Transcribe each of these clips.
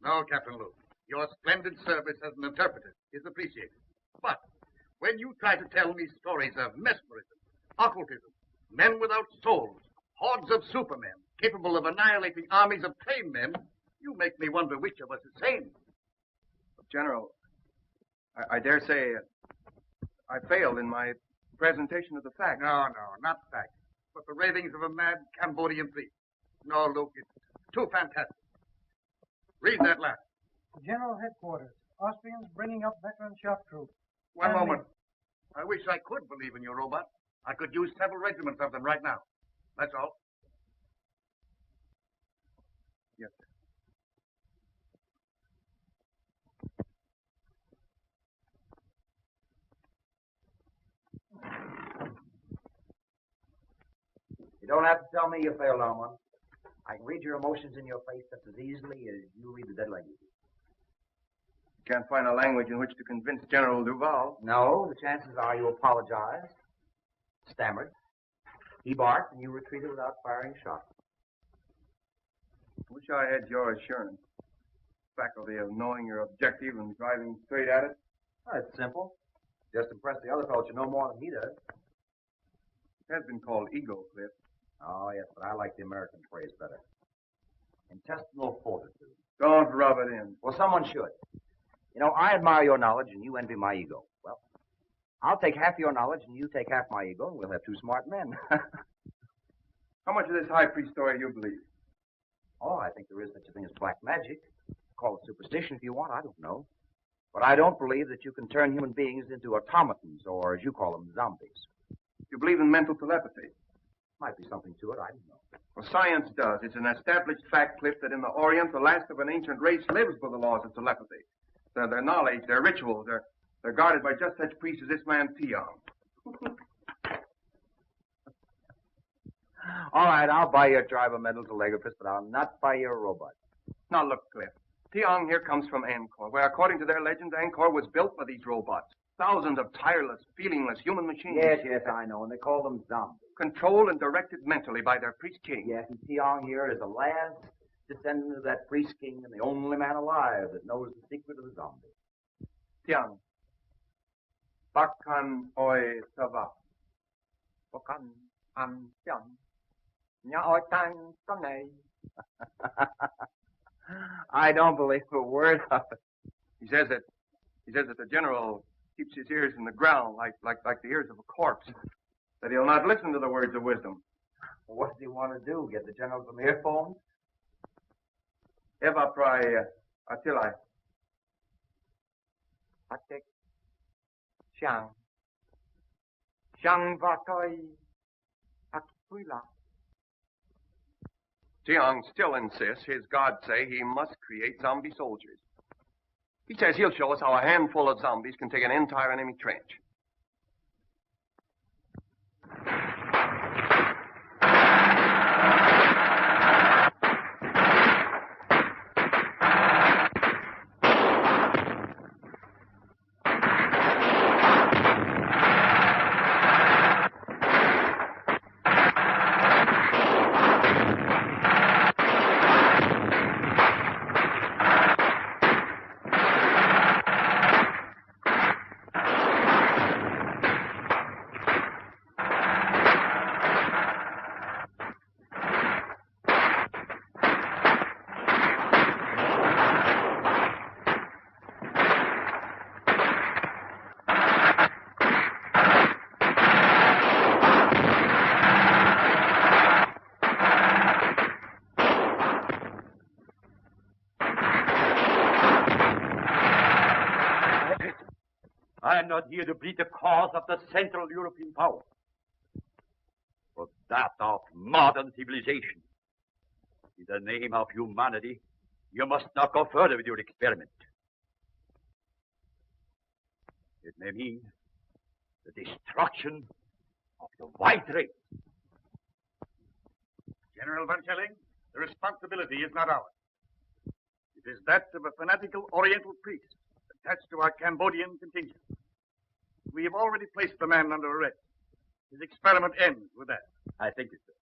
No, Captain Luke. Your splendid service as an interpreter is appreciated. But when you try to tell me stories of mesmerism, occultism, men without souls, hordes of supermen capable of annihilating armies of tame men, you make me wonder which of us is sane. General, I dare say I failed in my presentation of the facts. No, not facts, but the ravings of a mad Cambodian priest. No, Luke, it's too fantastic. Read that last. General Headquarters. Austrians bringing up veteran shock troops. One moment. I wish I could believe in your robot. I could use several regiments of them right now. That's all. Yes, sir. You don't have to tell me you failed on one. I can read your emotions in your face just as easily as you read the dead language. Can't find a language in which to convince General Duval. No, the chances are you apologized, stammered, he barked, and you retreated without firing a shot. Wish I had your assurance. Faculty of knowing your objective and driving straight at it. Oh, it's simple. Just impress the other fellow you know more than he does. It has been called ego, Cliff. Oh, yes, but I like the American phrase better. Intestinal fortitude. Don't rub it in. Well, someone should. You know, I admire your knowledge and you envy my ego. Well, I'll take half your knowledge and you take half my ego and we'll have two smart men. How much of this high priest story you believe? Oh, I think there is such a thing as black magic. Call it superstition if you want, I don't know. But I don't believe that you can turn human beings into automatons, or as you call them, zombies. You believe in mental telepathy? Might be something to it, I don't know. Well, science does. It's an established fact, Cliff, that in the Orient, the last of an ancient race lives by the laws of telepathy. Their knowledge, their rituals, they're guarded by just such priests as this man, Tiong. All right, I'll buy your tribe of mental telegraphist, but I'll not buy your robot. Now, look, Cliff. Tiong here comes from Angkor, where, according to their legends, Angkor was built by these robots. Thousands of tireless, feelingless human machines. Yes, I know, and they call them zombies. Controlled and directed mentally by their priest king. Yes, and Tiong here is the last descendant of that priest king and the only man alive that knows the secret of the zombie. Tiang. Bakan oi sava. Bakan am tiang. Nya oi tang sonay. I don't believe a word of it. He says that the general keeps his ears in the ground like the ears of a corpse. That he'll not listen to the words of wisdom. Well, what does he want to do? Get the general some earphones? Eva prai atilai. Atek. Shang. Shang vatoi. Akpuila. Tiong still insists his gods say he must create zombie soldiers. He says he'll show us how a handful of zombies can take an entire enemy trench. I am not here to plead the cause of the Central European power, but that of modern civilization. In the name of humanity, you must not go further with your experiment. It may mean the destruction of the white race. General Van Schelling, the responsibility is not ours. It is that of a fanatical Oriental priest attached to our Cambodian contingent. We have already placed the man under arrest. His experiment ends with that. I thank you, sir.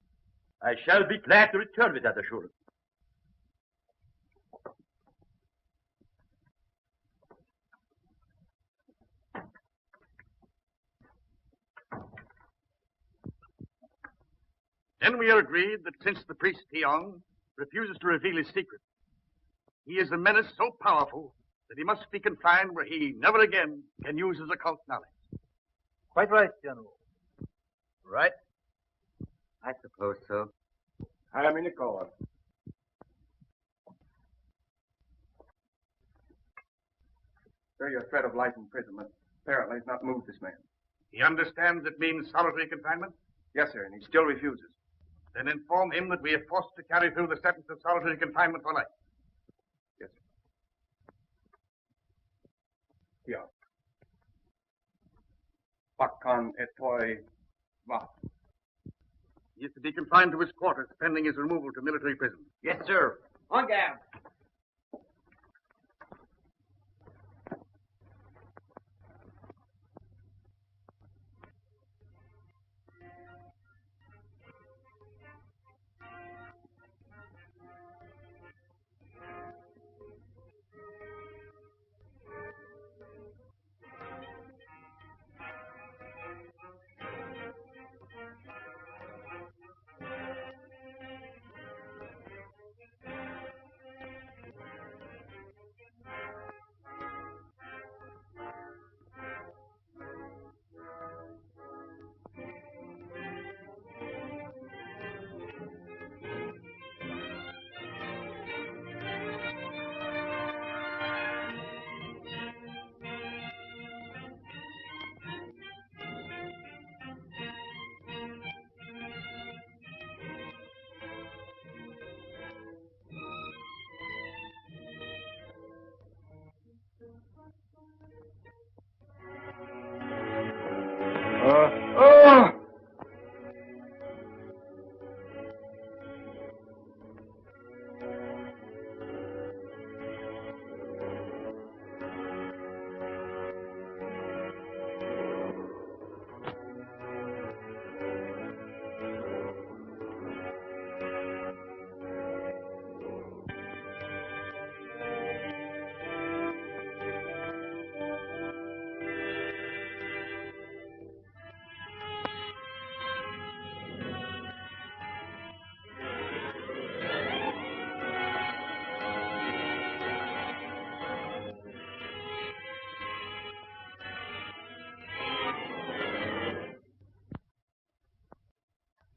I shall be glad to return with that assurance. Then we are agreed that since the priest Tiong refuses to reveal his secret, he is a menace so powerful that he must be confined where he never again can use his occult knowledge. Quite right, General. Right? I suppose so. I am Nicole. Sir, your threat of life imprisonment apparently has not moved this man. He understands it means solitary confinement? Yes, sir, and he still refuses. Then inform him that we are forced to carry through the sentence of solitary confinement for life. Yes, sir. Yeah. Bakkan etoi va. He is to be confined to his quarters pending his removal to military prison. Yes, sir. On guard.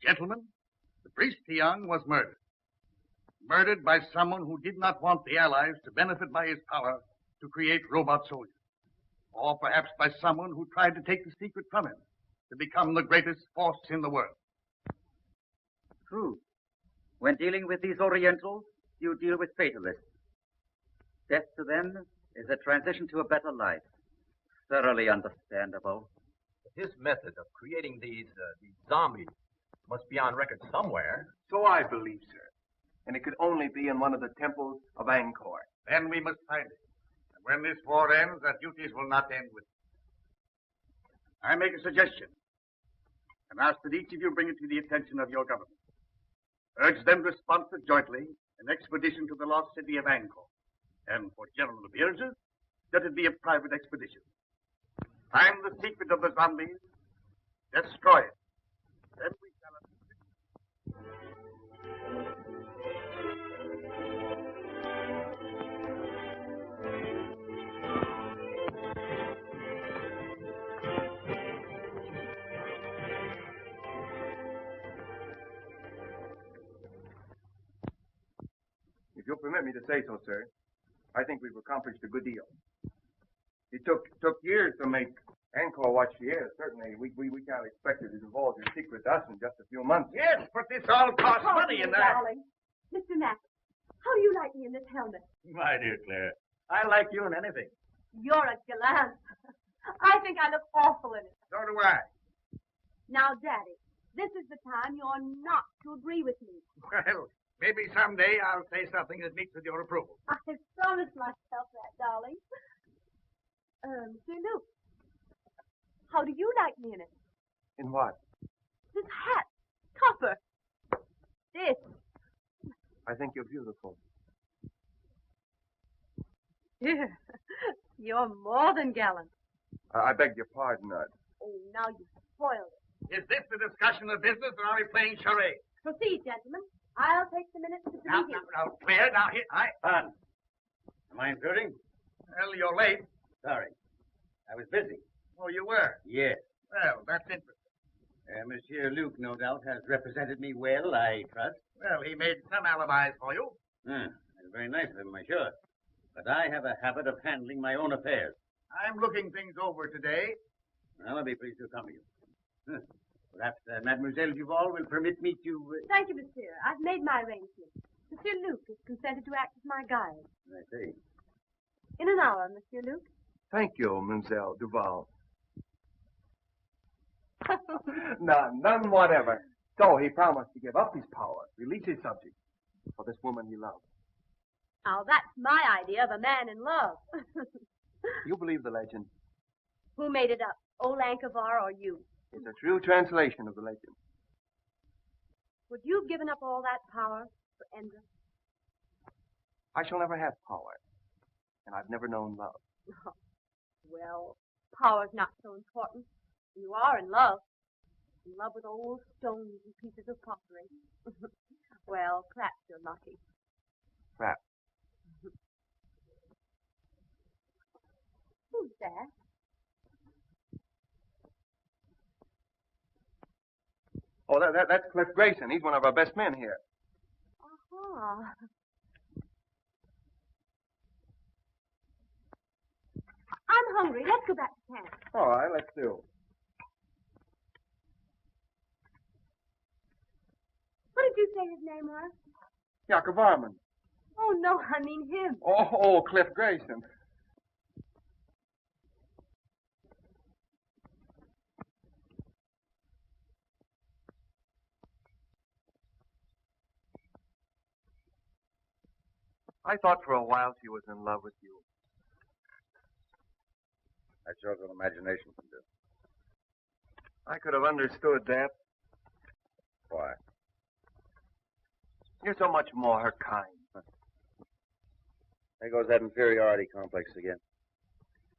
Gentlemen, the priest Tiong was murdered. Murdered by someone who did not want the Allies to benefit by his power to create robot soldiers. Or perhaps by someone who tried to take the secret from him to become the greatest force in the world. True. When dealing with these Orientals, you deal with fatalists. Death to them is a transition to a better life. Thoroughly understandable. His method of creating these zombies must be on record somewhere. So I believe, sir. And it could only be in one of the temples of Angkor. Then we must find it. And when this war ends, our duties will not end with it. I make a suggestion and ask that each of you bring it to the attention of your government. Urge them to sponsor jointly an expedition to the lost city of Angkor. And for general appearances, that it be a private expedition. Find the secret of the zombies, destroy it. Then we shall... If you'll permit me to say so, sir, I think we've accomplished a good deal. It took years to make Angkor what she is. Certainly, we can't expect her to divulge her secret to us in just a few months. Yes, but this all costs money and that. Darling. Mr. Mack, how do you like me in this helmet? My dear Claire, I like you in anything. You're a gallant. I think I look awful in it. So do I. Now, Daddy, this is the time you're not to agree with me. Well, maybe someday I'll say something that meets with your approval. I promised myself that, darling. Sir Luke, how do you like me in it? In what? This hat, copper. This. I think you're beautiful. Dear, you're more than gallant. I beg your pardon. Oh, now you spoiled it. Is this the discussion of business, or are we playing charades? Proceed, gentlemen. I'll take the minutes to Now, begin. clear. Now, here. Fun. Am I intruding? Well, you're late. Sorry. I was busy. Oh, you were? Yes. Well, that's interesting. Monsieur Luke, no doubt, has represented me well, I trust. Well, he made some alibis for you. That's very nice of him, I'm sure. But I have a habit of handling my own affairs. I'm looking things over today. Well, I'll be pleased to accompany you. Perhaps Mademoiselle Duval will permit me to... Thank you, monsieur. I've made my arrangements. Monsieur Luke has consented to act as my guide. I see. In an hour, Monsieur Luke. Thank you, Mademoiselle Duval. None whatever. So he promised to give up his power, release his subject, for this woman he loved. Now, that's my idea of a man in love. You believe the legend? Who made it up? Old Ankavar or you? It's a true translation of the legend. Would you have given up all that power for Endra? I shall never have power, and I've never known love. Well, power's not so important. You are in love. In love with old stones and pieces of pottery. Well, perhaps you're lucky. Perhaps. Who's that? Oh, that's Cliff Grayson. He's one of our best men here. Uh-huh. I'm hungry. Let's go back to camp. All right, let's do. What did you say his name was? Jakob Varman. Oh, no, I mean him. Oh, Cliff Grayson. I thought for a while she was in love with you. That shows what imagination can do. I could have understood that. Why? You're so much more her kind. There goes that inferiority complex again.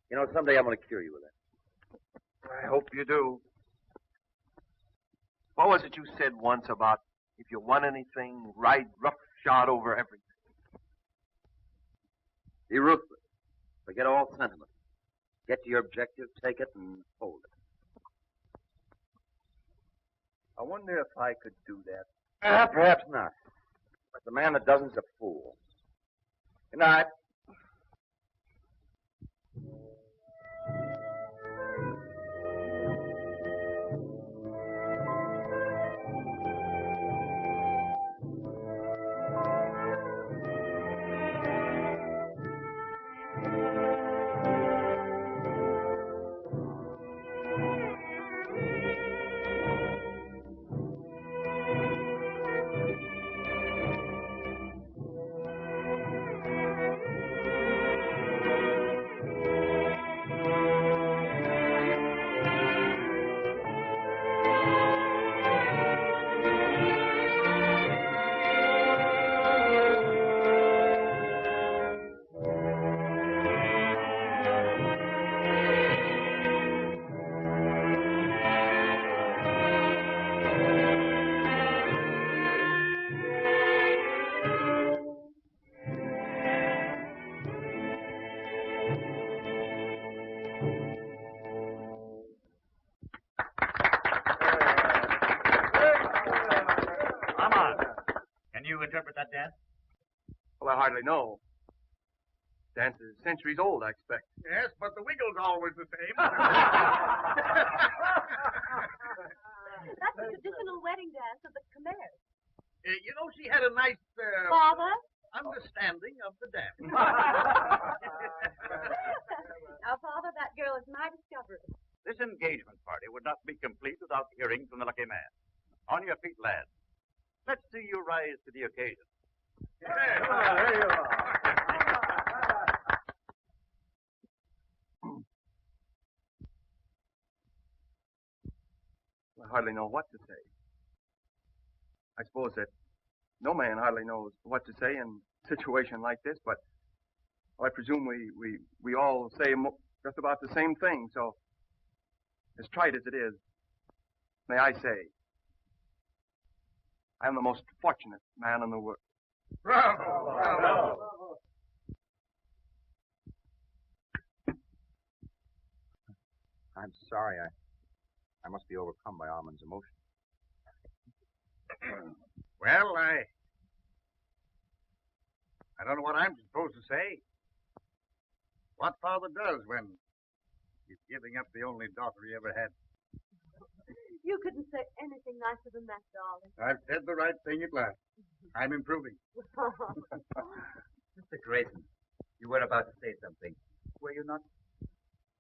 You know, someday I'm going to cure you with that. I hope you do. What was it you said once about if you want anything, ride roughshod over everything? Be ruthless. Forget all sentiment. Get to your objective, take it, and hold it. I wonder if I could do that. Perhaps not. But the man that doesn't is a fool. Good night. Interpret that dance? Well, I hardly know. Dance is centuries old, I expect. Yes, but the wiggle's always the same. That's the traditional wedding dance of the Khmers. You know, she had a nice Father? understanding of the dance. Now, Father, that girl is my discovery. This engagement party would not be complete without hearing from the lucky man. On your feet, lads. Let's see you rise to the occasion. There you are. I hardly know what to say. I suppose that no man hardly knows what to say in a situation like this, but I presume we all say just about the same thing, so as trite as it is, may I say, I am the most fortunate man in the world. Bravo! Bravo! I'm sorry. I must be overcome by Armand's emotion. Well, I don't know what I'm supposed to say. What father does when he's giving up the only daughter he ever had. You couldn't say anything nicer than that, darling. I've said the right thing at last. I'm improving. Mr. Grayson, you were about to say something. Were you not?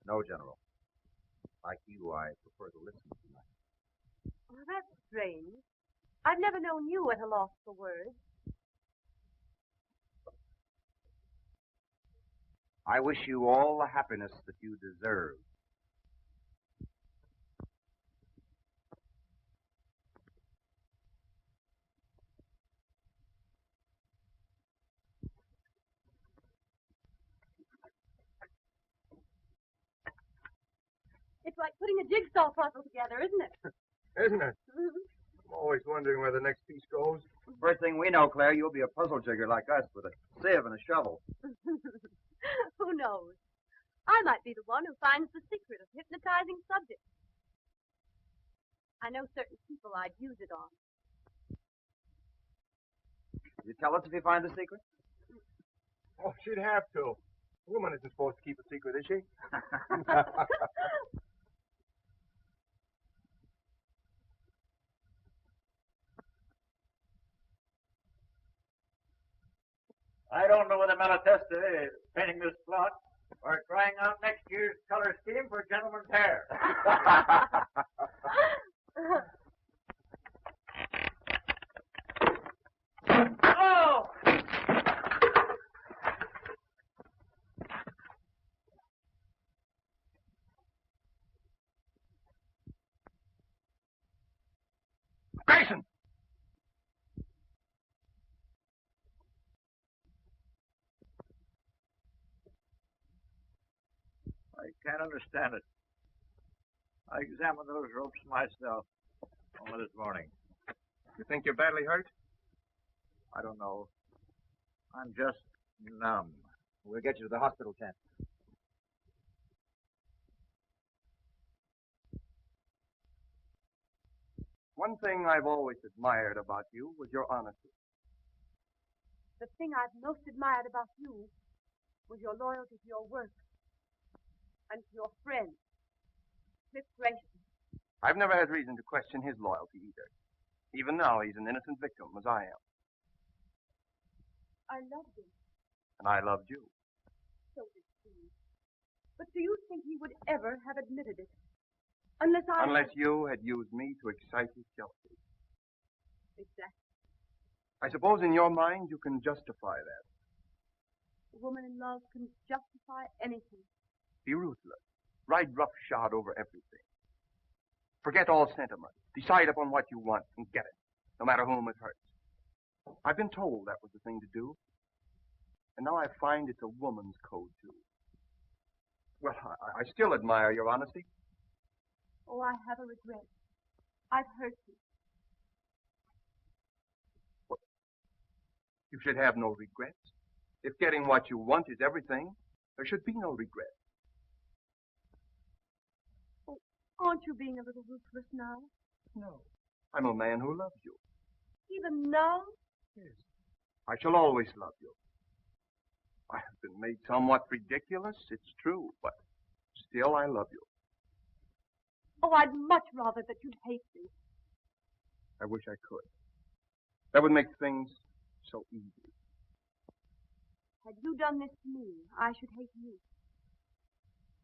No, General. Like you, I prefer to listen tonight. Well, that's strange. I've never known you at a loss for words. I wish you all the happiness that you deserve. It's like putting a jigsaw puzzle together, isn't it? Isn't it? I'm always wondering where the next piece goes. First thing we know, Claire, you'll be a puzzle jigger like us with a sieve and a shovel. Who knows? I might be the one who finds the secret of hypnotizing subjects. I know certain people I'd use it on. You tell us if you find the secret? Oh, she'd have to. A woman isn't supposed to keep a secret, is she? I don't know whether Malatesta is painting this plot or trying out next year's color scheme for gentlemen's hair. Oh! Grayson! I can't understand it. I examined those ropes myself only this morning. You think you're badly hurt? I don't know. I'm just numb. We'll get you to the hospital tent. One thing I've always admired about you was your honesty. The thing I've most admired about you was your loyalty to your work and to your friend, Cliff Grayson. I've never had reason to question his loyalty either. Even now, he's an innocent victim, as I am. I loved him, And I loved you. so did he. But do you think he would ever have admitted it? Unless you had used me to excite his jealousy. Exactly. I suppose in your mind you can justify that. A woman in love can justify anything. Be ruthless. Ride roughshod over everything. Forget all sentiment. Decide upon what you want and get it, no matter whom it hurts. I've been told that was the thing to do. And now I find it's a woman's code, too. Well, I still admire your honesty. Oh, I have a regret. I've hurt you. You should have no regrets. If getting what you want is everything, there should be no regret. Oh, aren't you being a little ruthless now? No. I'm a man who loves you. Even now? Yes. I shall always love you. I have been made somewhat ridiculous, it's true, but still I love you. Oh, I'd much rather that you'd hate me. I wish I could. That would make things so easy. Had you done this to me, I should hate you.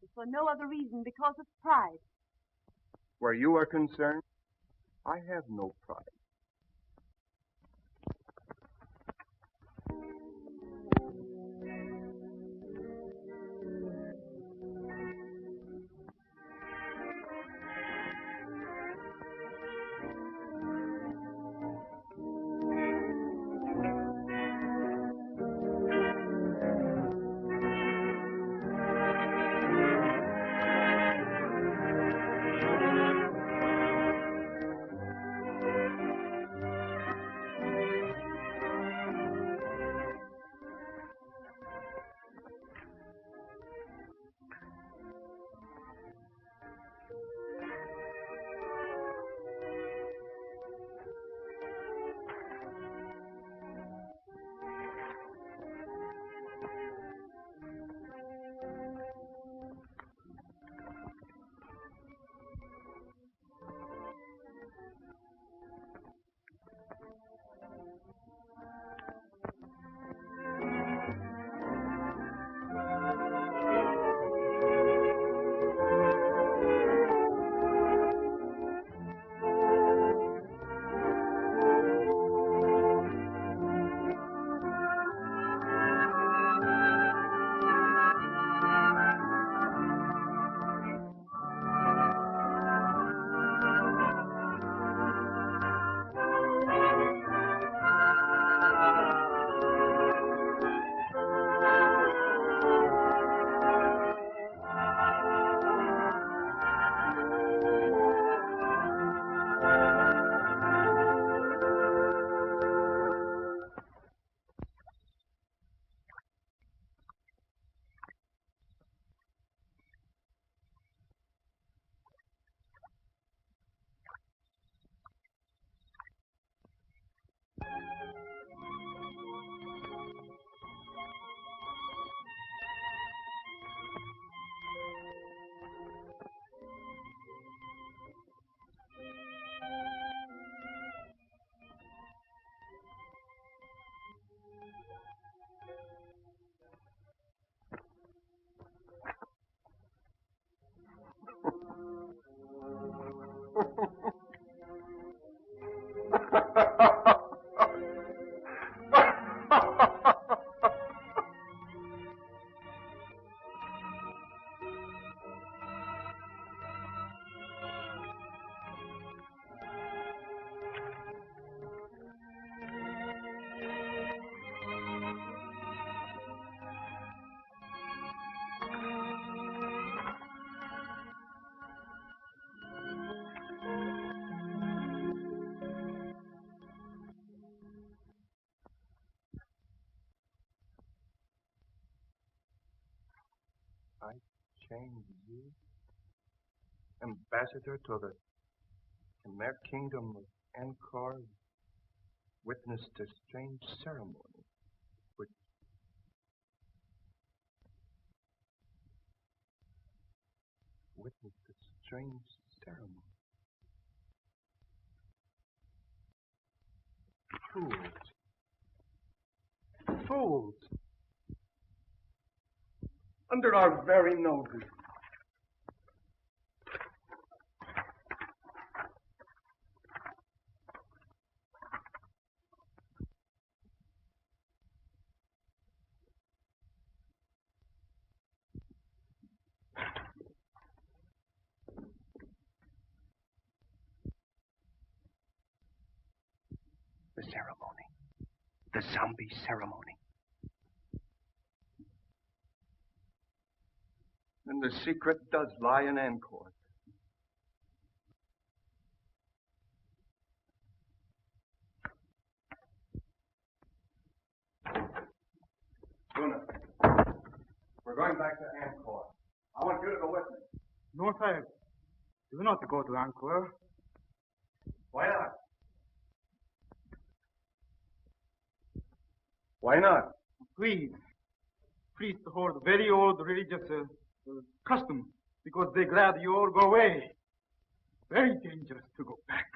If for no other reason, because of pride. Where you are concerned, I have no pride. I change you, ambassador to the Khmer kingdom of Angkor, witnessed a strange ceremony, which witnessed a strange ceremony. Fools. Fools. Under our very noses. The ceremony. The zombie ceremony. And the secret does lie in Angkor. Luna, we're going back to Angkor. I want you to go with me. No, sir. Do not go to Angkor. Why not? Why not? Please. Priests hold very old religious custom because they glad you all go away. Very dangerous to go back.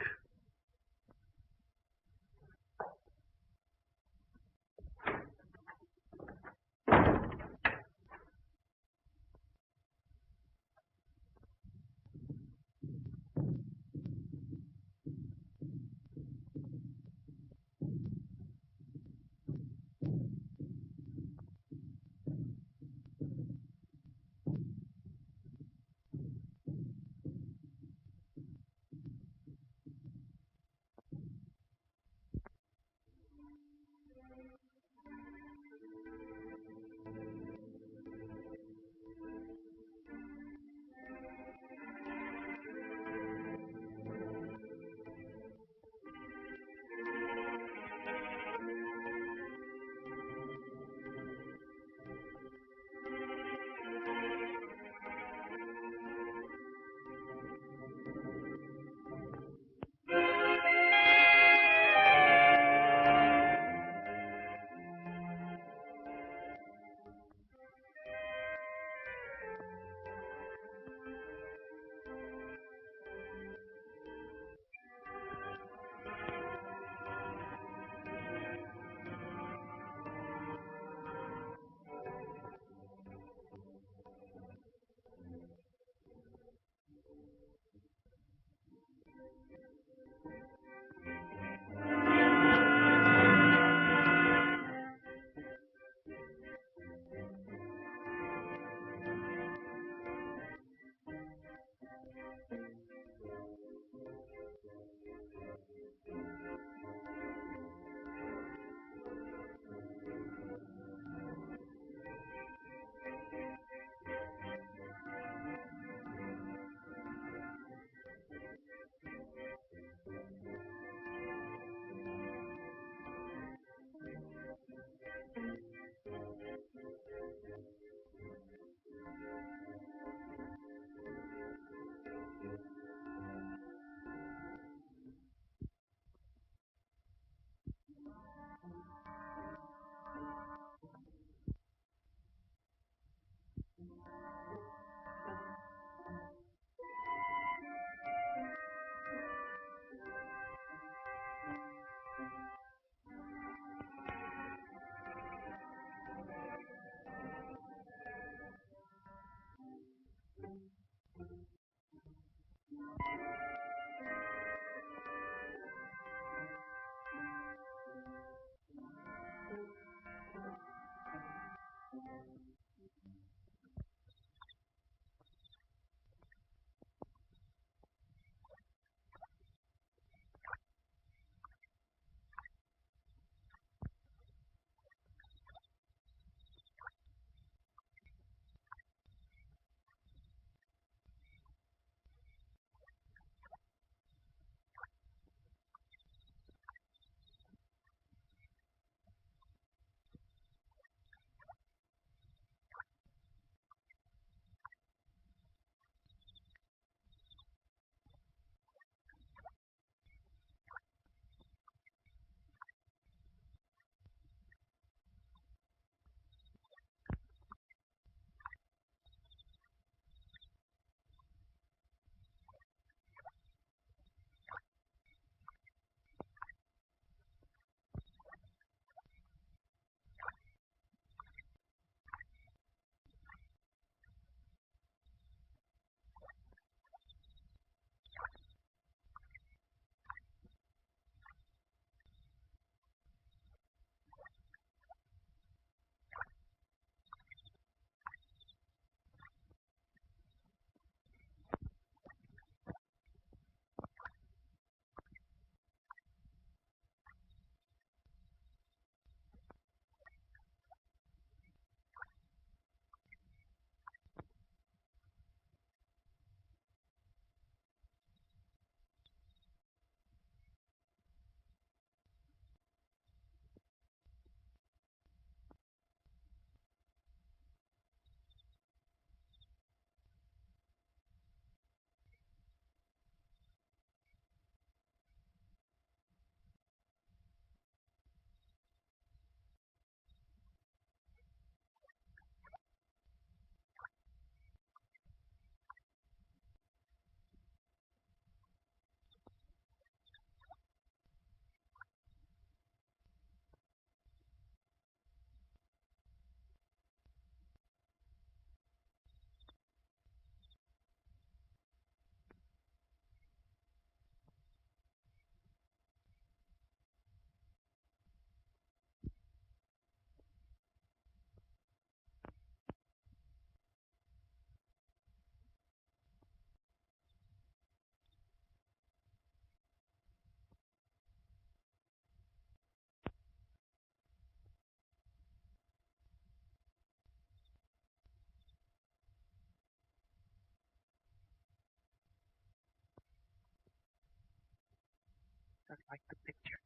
like the picture.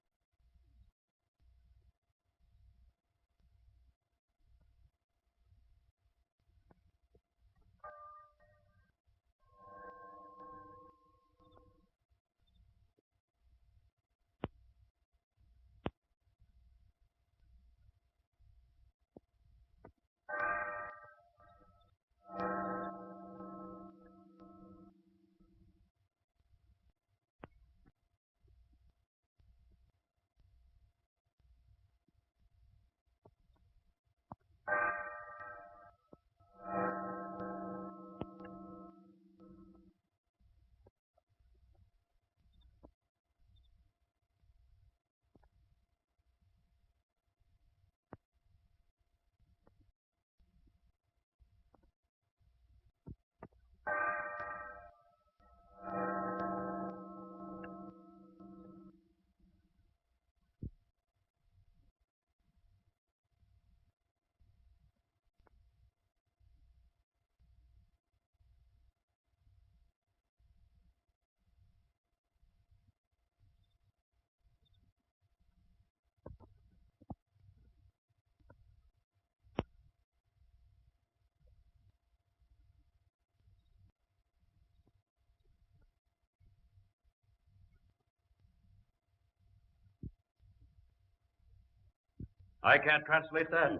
I can't translate that.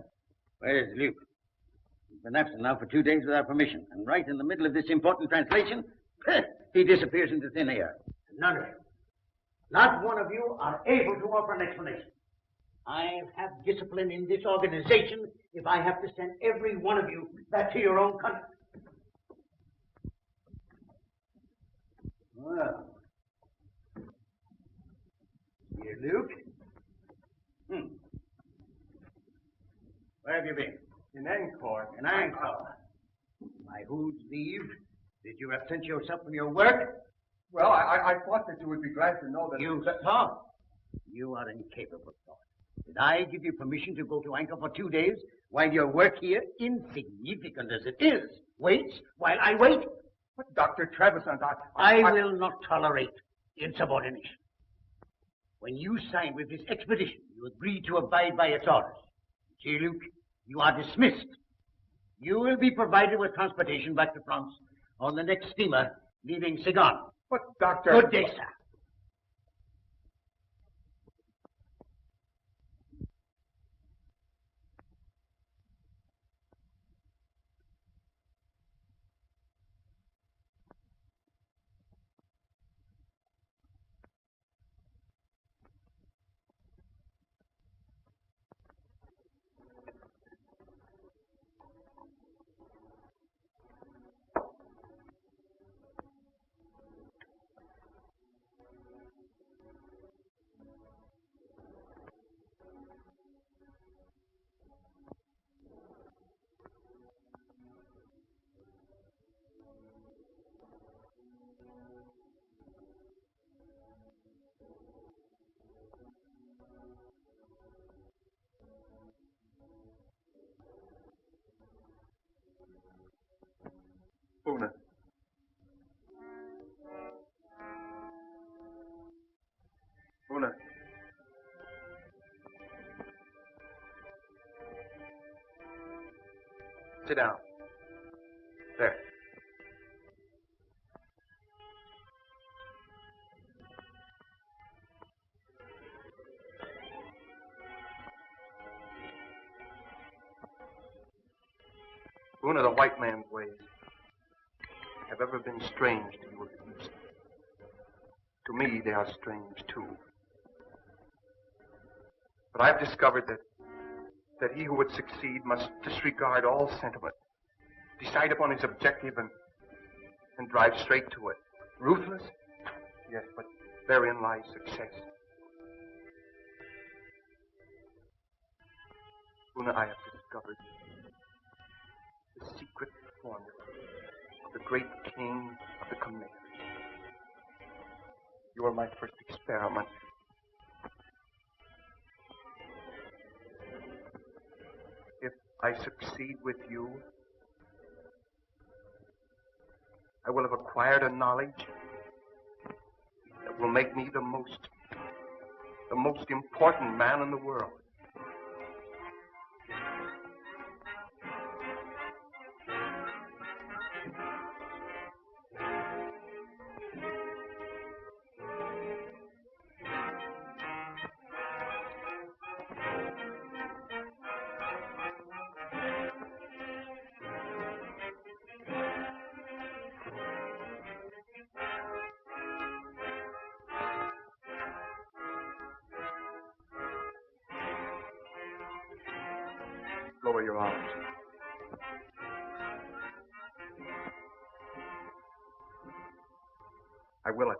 Where's Luke? He's been absent now for 2 days without permission. And right in the middle of this important translation, he disappears into thin air. None of you, not one of you, are able to offer an explanation. I have discipline in this organization if I have to send every one of you back to your own country. Well. Here, Luke. Where have you been? In Angkor. In Angkor. By whose leave did you absent yourself from your work? Well, I thought that you would be glad to know that... You thought? You are incapable of thought. Did I give you permission to go to Angkor for 2 days while your work here, insignificant as it is, waits while I wait? But Dr. Trevisan, I will not tolerate insubordination. When you signed with this expedition, you agreed to abide by its orders. See, Luke, you are dismissed. You will be provided with transportation back to France on the next steamer leaving Saigon. But, Doctor... Good day, sir. Una. Una. Sit down. There. Una, the white man's ways have ever been strange to you at least. To me, they are strange, too. But I've discovered that he who would succeed must disregard all sentiment, decide upon his objective and drive straight to it. Ruthless? Yes, but therein lies success. Una, I have discovered the secret formula of the great king of the Khmer. You are my first experiment. If I succeed with you, I will have acquired a knowledge that will make me the most The most important man in the world. Lower your arms. I will it.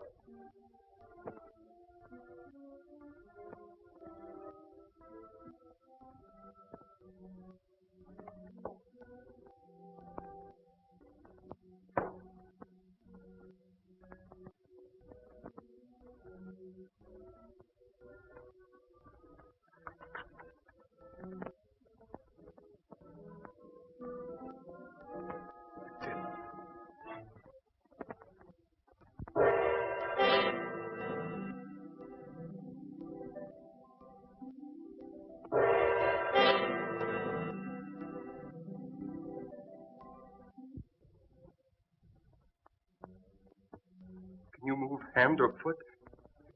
Can you move hand or foot,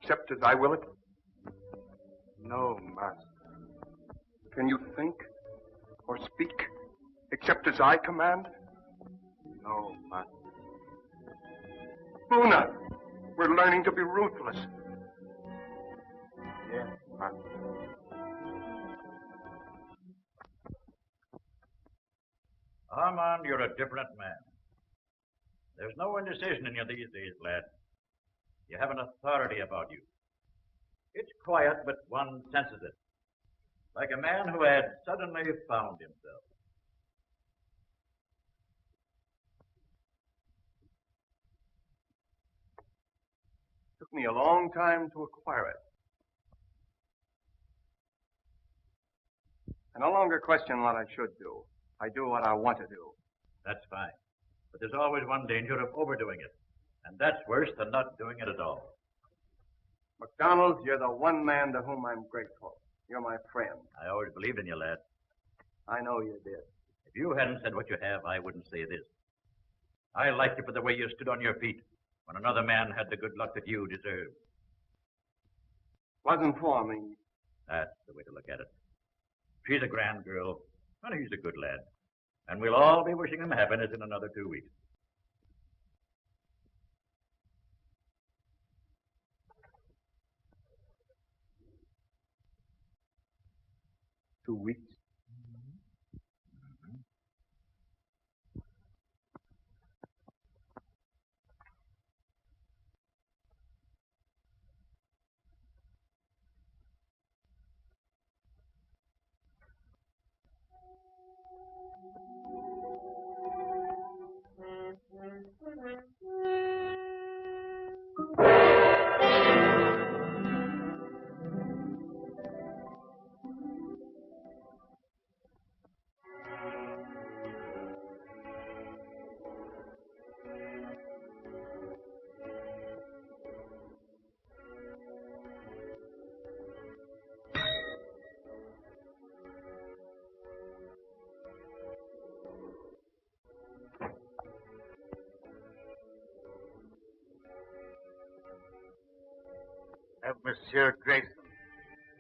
except as I will it? No, Master. Can you think or speak, except as I command? No, Master. Luna, we're learning to be ruthless. Yes, Master. Armand, you're a different man. There's no indecision in you these days, lad. You have an authority about you. It's quiet, but one senses it. Like a man who had suddenly found himself. Took me a long time to acquire it. I no longer question what I should do. I do what I want to do. That's fine. But there's always one danger of overdoing it. And that's worse than not doing it at all. McDonald, you're the one man to whom I'm grateful. You're my friend. I always believed in you, lad. I know you did. If you hadn't said what you have, I wouldn't say this. I liked you for the way you stood on your feet when another man had the good luck that you deserved. Wasn't for me. That's the way to look at it. She's a grand girl, and he's a good lad. And we'll all be wishing him happiness in another 2 weeks. Two weeks. Have Monsieur Grayson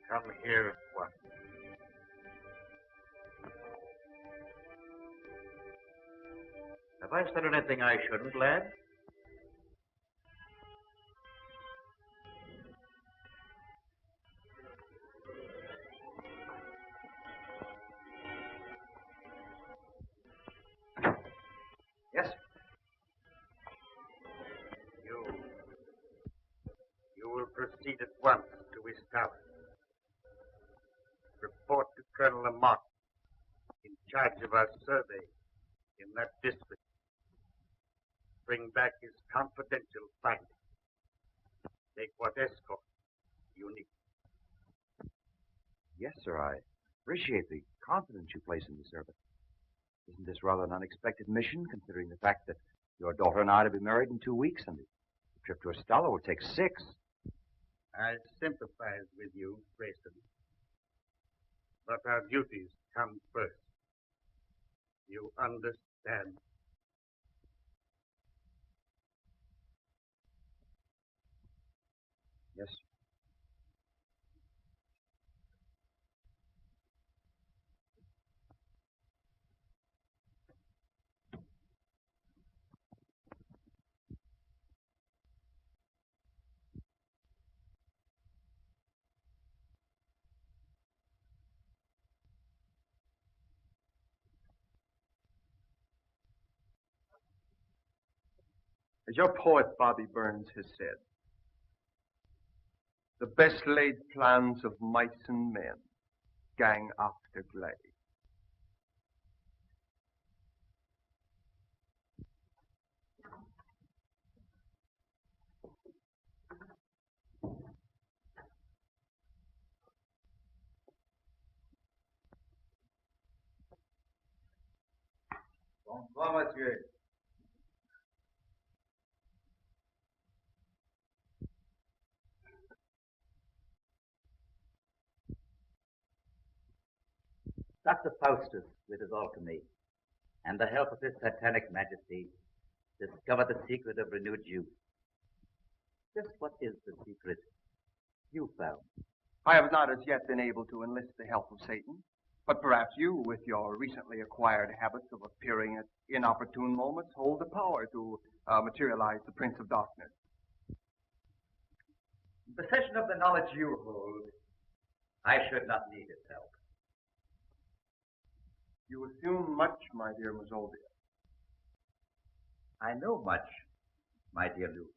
come here at once. Have I said anything I shouldn't, lad? Yes? You will proceed at once to his tower. Report to Colonel Lamont, in charge of our survey in that district. Bring back his confidential findings. Take what escort you need. Yes, sir. I appreciate the confidence you place in me, sir, but isn't this rather an unexpected mission, considering the fact that your daughter and I are to be married in 2 weeks, and the trip to Estella will take 6? I sympathize with you, Grayson. But our duties come first. You understand? Yes. As your poet Bobby Burns has said, the best laid plans of mice and men gang after glay. Bonsoir, monsieur. Dr. Faustus, with his alchemy, and the help of his satanic majesty, discovered the secret of renewed youth. Just what is the secret you found? I have not as yet been able to enlist the help of Satan, but perhaps you, with your recently acquired habits of appearing at inopportune moments, hold the power to materialize the Prince of Darkness. In possession of the knowledge you hold, I should not need his help. You assume much, my dear Mazovia. I know much, my dear Luke.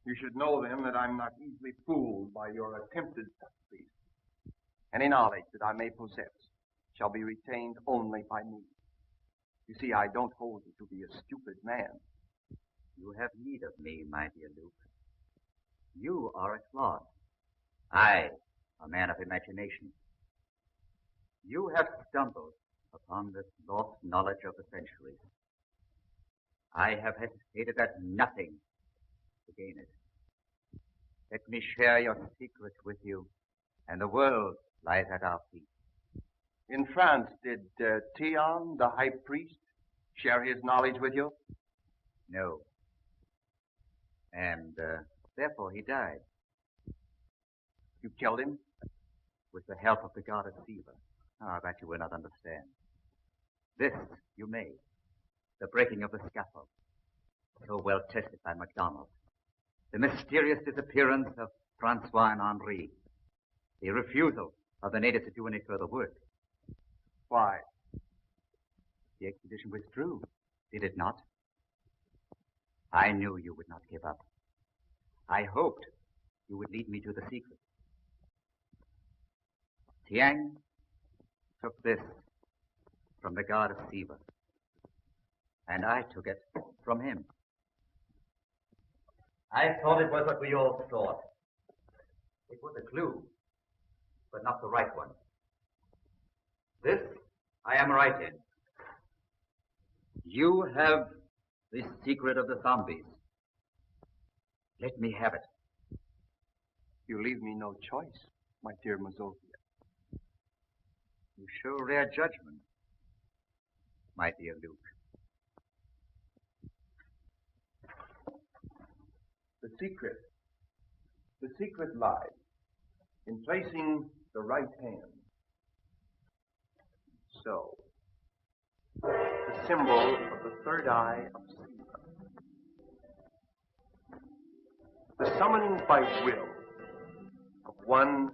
You should know, then, that I'm not easily fooled by your attempted subtleties. Any knowledge that I may possess shall be retained only by me. You see, I don't hold you to be a stupid man. You have need of me, my dear Luke. You are a clod. I, a man of imagination. You have stumbled upon this lost knowledge of the centuries. I have hesitated at nothing to gain it. Let me share your secret with you, and the world lies at our feet. In France, did Theon, the high priest, share his knowledge with you? No. And therefore he died. You killed him? With the help of the goddess Siva. Ah, that you will not understand. This you may. The breaking of the scaffold, so well tested by MacDonald. The mysterious disappearance of Francois and Henri. The refusal of the natives to do any further work. Why? The expedition withdrew, did it not? I knew you would not give up. I hoped you would lead me to the secret. Tiang took this from the goddess Siva, and I took it from him. I thought it was what we all thought. It was a clue, but not the right one. This I am right in. You have the secret of the zombies. Let me have it. You leave me no choice, my dear Mazovia. You show rare judgment, my dear Luke. The secret lies in placing the right hand. So, the symbol of the third eye of Siva. The summoning by will of one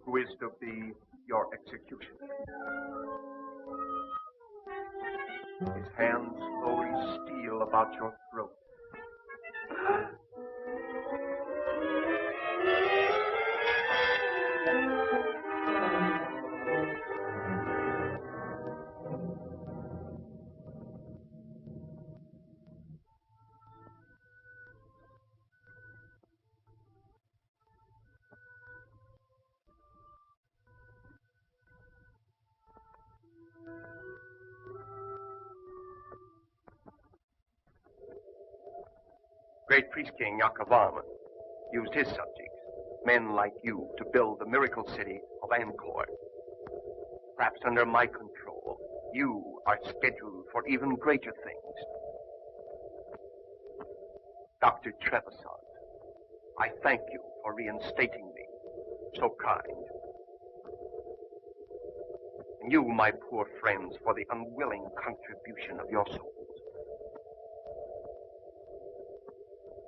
who is to be your executioner. His hands slowly steal about your throat. Great priest king Yakovam used his subjects Men like you to build the miracle city of Angkor. Perhaps under my control, you are scheduled for even greater things. Dr. Trevisan, I thank you for reinstating me. So kind. And you, my poor friends, for the unwilling contribution of your souls.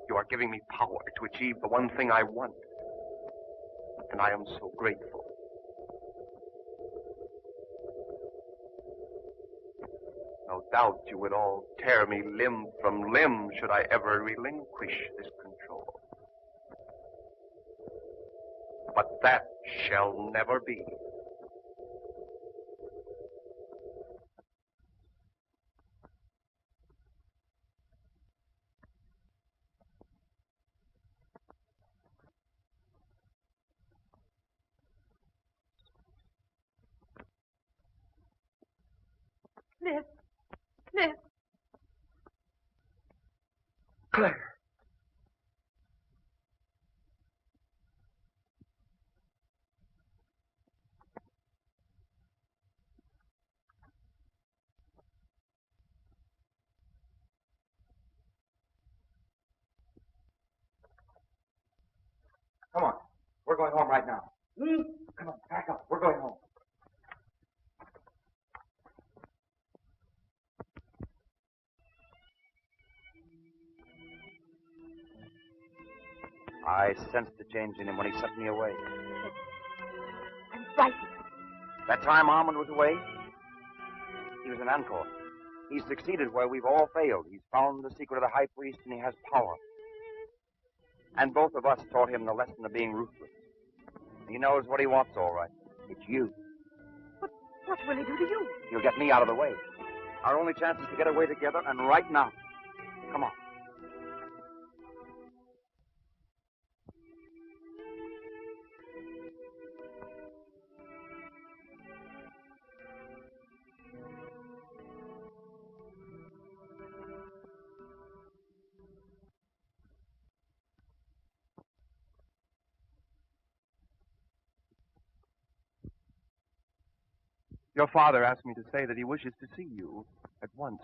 You are giving me power to achieve the one thing I want. And I am so grateful. No doubt you would all tear me limb from limb should I ever relinquish this control. But that shall never be. Cliff. Cliff. Claire. Come on. We're going home right now. Come on, back up. We're going home. I sensed the change in him when he sent me away. I'm frightened. That time Armand was away, he was in Angkor. He's succeeded where we've all failed. He's found the secret of the high priest, and he has power. And both of us taught him the lesson of being ruthless. He knows what he wants, all right. It's you. What will he do to you? He'll get me out of the way. Our only chance is to get away together, and right now. Come on. Your father asked me to say that he wishes to see you at once.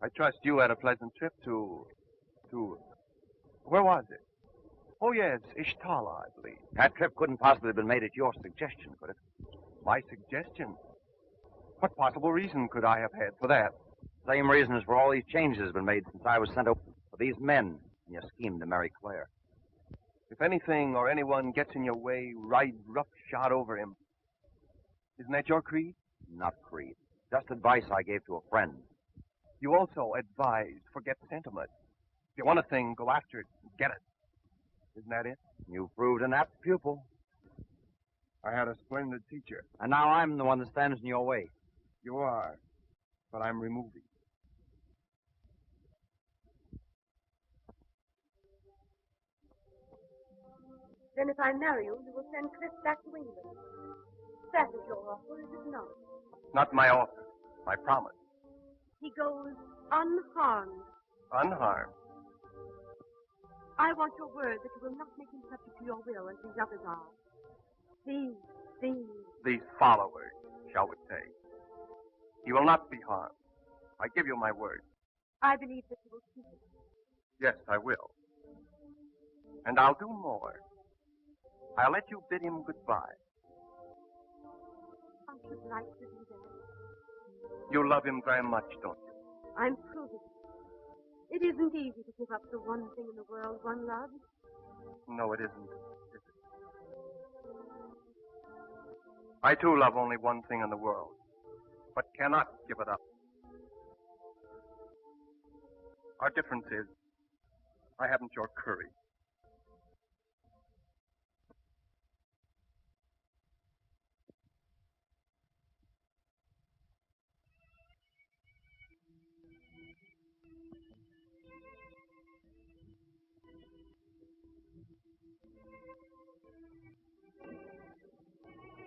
I trust you had a pleasant trip to... Where was it? Oh, yes, Ishtala, I believe. That trip couldn't possibly have been made at your suggestion, could it? My suggestion? What possible reason could I have had for that? Same reason as for all these changes has been made since I was sent over. For these men in your scheme to marry Claire. If anything or anyone gets in your way, ride roughshod over him. Isn't that your creed? Not creed. Just advice I gave to a friend. You also advised forget sentiment. If you want a thing, go after it and get it. Isn't that it? You proved an apt pupil. I had a splendid teacher. And now I'm the one that stands in your way. You are, but I'm removing. Then if I marry you, you will send Cliff back to England. That is your offer, is it not? Not my offer, my promise. He goes unharmed. Unharmed. I want your word that you will not make him subject to your will as these others are. These followers, shall we say. He will not be harmed. I give you my word. I believe that you will keep it. Yes, I will. And I'll do more. I'll let you bid him goodbye. I should like to do that. You love him very much, don't you? I'm proving it. It isn't easy to give up the one thing in the world one loves. No, it isn't. Is it? I, too, love only one thing in the world, but cannot give it up. Our difference is, I haven't your courage.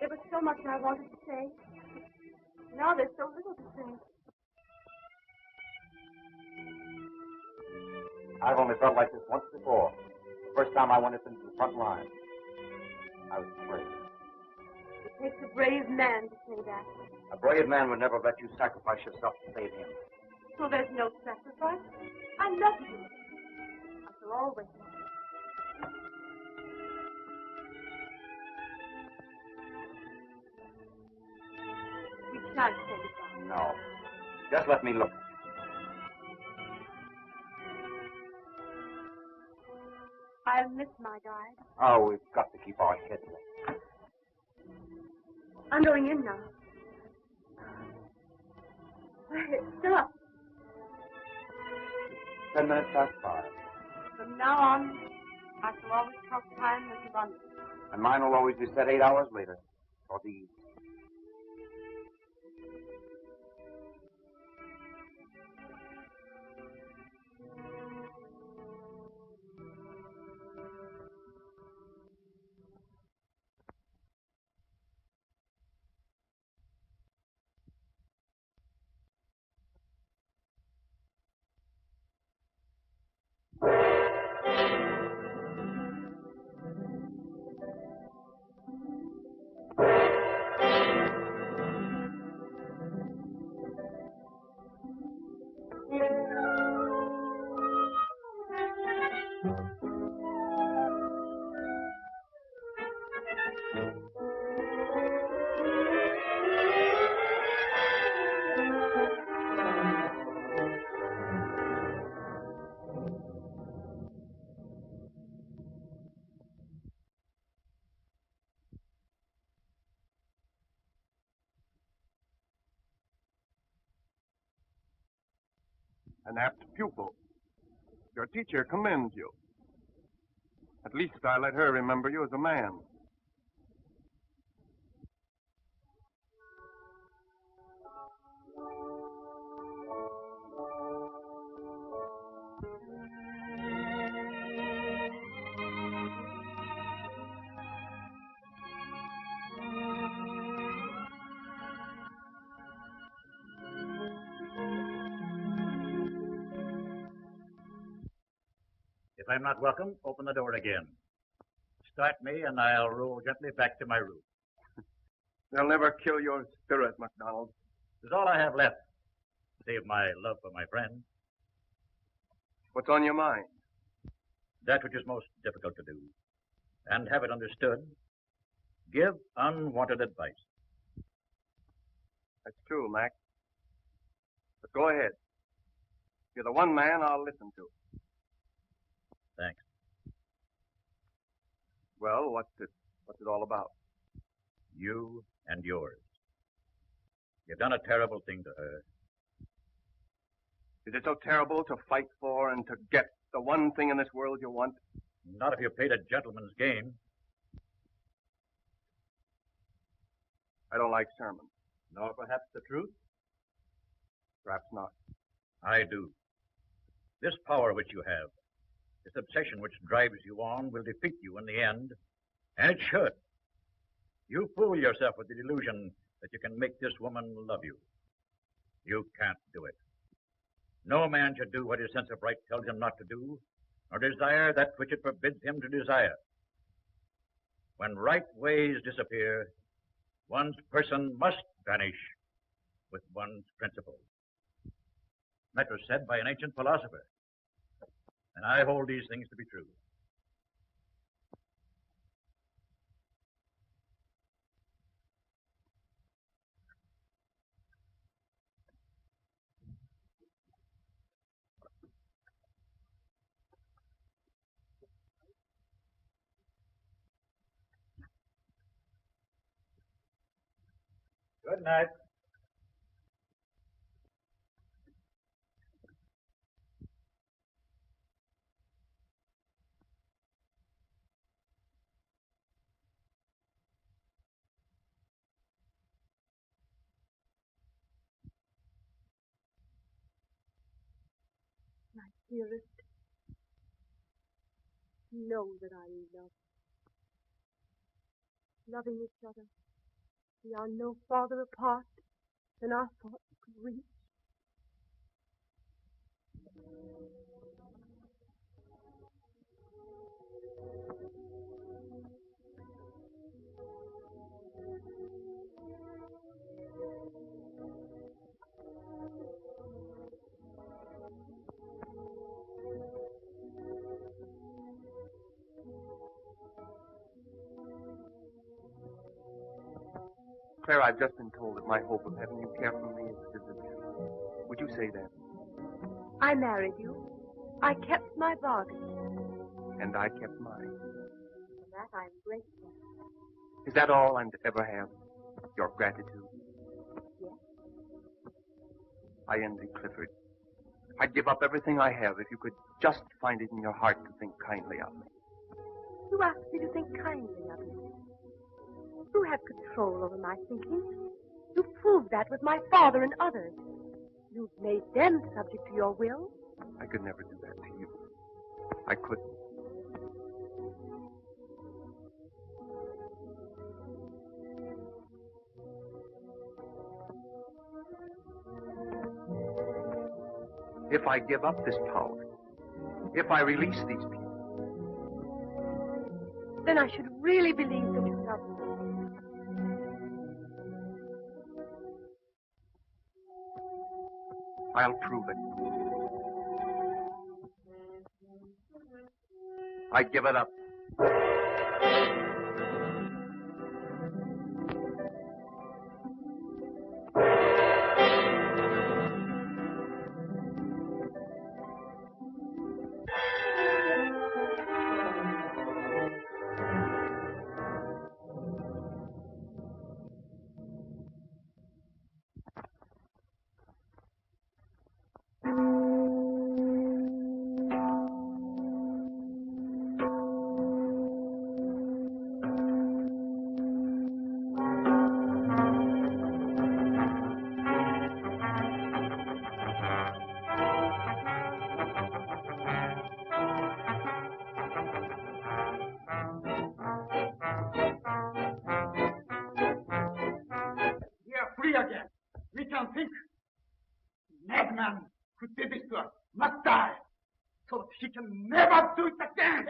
There was so much I wanted to say. Now there's so little to say. I've only felt like this once before. The first time I went into the front line. I was afraid. It takes a brave man to say that. A brave man would never let you sacrifice yourself to save him. So there's no sacrifice. I love you. I shall always love you. We shan't say goodbye. No. Just let me look. I'll miss my guide. Oh, we've got to keep our heads up. I'm going in now. Stop. 10 minutes past 5. From now on, I shall always count time as London. And mine will always be set 8 hours later. For these. An apt pupil. Your teacher commends you. At least I let her remember you as a man. If I'm not welcome, open the door again. Start me, and I'll roll gently back to my room. They'll never kill your spirit, MacDonald. It's all I have left, save my love for my friend. What's on your mind? That which is most difficult to do. And have it understood. Give unwanted advice. That's true, Mac. But go ahead. You're the one man I'll listen to. Thanks. Well, what's it all about? You and yours. You've done a terrible thing to her. Is it so terrible to fight for and to get the one thing in this world you want? Not if you played a gentleman's game. I don't like sermons. Nor perhaps the truth? Perhaps not. I do. This power which you have, this obsession which drives you on, will defeat you in the end. And it should. You fool yourself with the delusion that you can make this woman love you. You can't do it. No man should do what his sense of right tells him not to do, nor desire that which it forbids him to desire. When right ways disappear, one's person must vanish with one's principles. That was said by an ancient philosopher, and I hold these things to be true. Good night. My dearest, know that I love you. Loving each other We are no farther apart than our thoughts could reach. Claire, I've just been told that my hope of having you care for me is diminished. Would you say that? I married you. I kept my bargain. And I kept mine. For that I'm grateful. Is that all I'm to ever have? Your gratitude? Yes. I envy Clifford. I'd give up everything I have if you could just find it in your heart to think kindly of me. You asked me to think kindly of you. You have control over my thinking. You proved that with my father and others. You've made them subject to your will. I could never do that to you. I couldn't. If I give up this power, if I release these people, Then I should really believe that you love me. I'll prove it. I give it up. We are free again. We can think. Madman who did this to us must die, so that he can never do it again.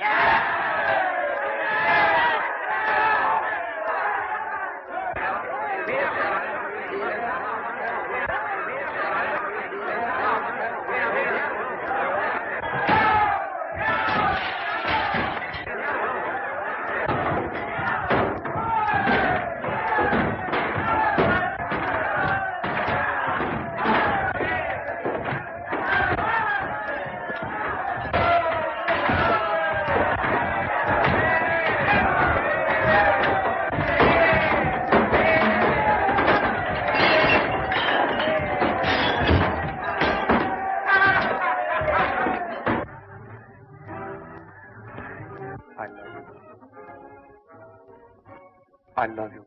I love you.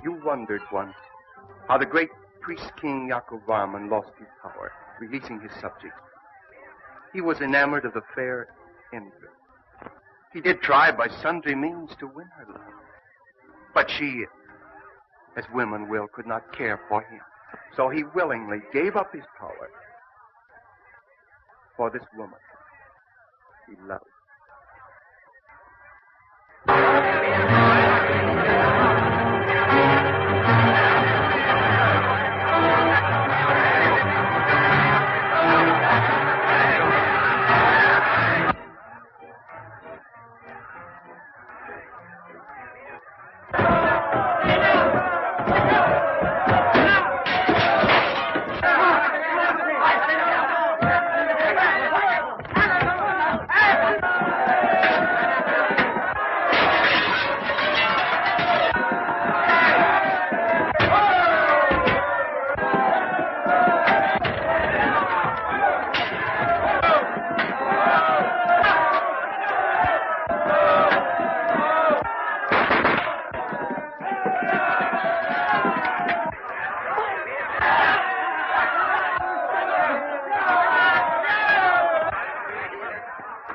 You wondered once how the great priest-king Yakov Varman lost his power, releasing his subjects. He was enamored of the fair Indra. He did try by sundry means to win her love. But she, as women will, could not care for him. So he willingly gave up his power for this woman he loved.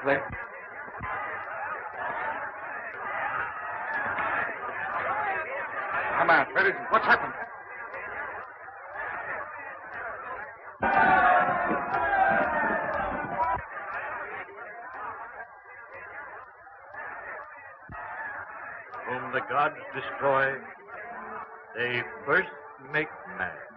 there. Come on, where is it? What's happened? Whom the gods destroy, they first make mad.